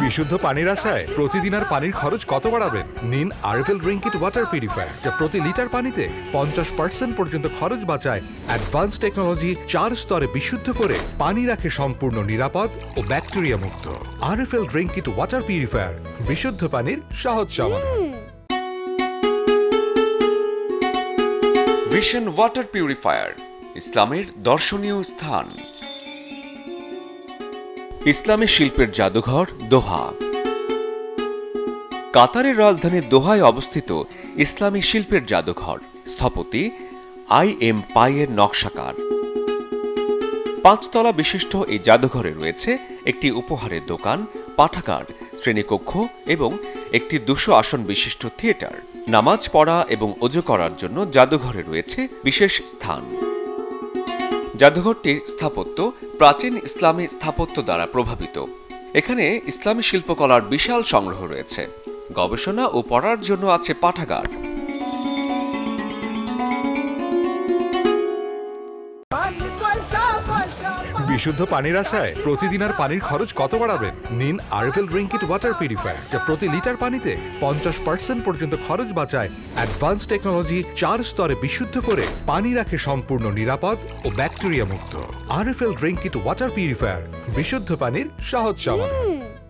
বিশুদ্ধ পানির আশায় প্রতিদিন আর পানির খরচ কত বাড়াবেন? নিন RFL drink it water purifier, যা প্রতি লিটার পানিতে 50% পর্যন্ত খরচ বাঁচায়। অ্যাডভান্স টেকনোলজি 4 স্তরে বিশুদ্ধ করে পানি রাখে সম্পূর্ণ নিরাপদ ও ব্যাকটেরিয়া মুক্ত। RFL drink it water purifier, বিশুদ্ধ পানির সহজ সমাধান। ভিশন ওয়াটার পিউরিফায়ার, ইসলামের দর্শনীয় স্থান। ইসলামী শিল্পের জাদুঘর দোহা। কাতারের রাজধানী দোহায় অবস্থিত ইসলামী শিল্পের জাদুঘর। স্থপতি IM পাইয়ের নকশাকার। 5 তলা বিশিষ্ট এই জাদুঘরে রয়েছে একটি উপহারের দোকান, পাঠাগার, শ্রেণীকক্ষ এবং একটি 200 আসন বিশিষ্ট থিয়েটার। নামাজ পড়া এবং ওযু করার জন্য জাদুঘরে রয়েছে বিশেষ স্থান। জাদুঘরটির স্থাপত্য প্রাচীন ইসলামী স্থাপত্য দ্বারা প্রভাবিত। এখানে ইসলামী শিল্পকলার বিশাল সংগ্রহ রয়েছে। গবেষণা ও পড়ার জন্য আছে পাঠাগার। বিশুদ্ধ পানির আশায় প্রতিদিন আর পানির খরচ কত বাড়াবেন? নিন RFL drink it water purifier, যা প্রতি লিটার পানিতে 50% পর্যন্ত খরচ বাঁচায়। অ্যাডভান্স টেকনোলজি 4 স্তরে বিশুদ্ধ করে পানি রাখে সম্পূর্ণ নিরাপদ ও ব্যাকটেরিয়া মুক্ত। RFL drink it water purifier, বিশুদ্ধ পানির সহজ সমাধান।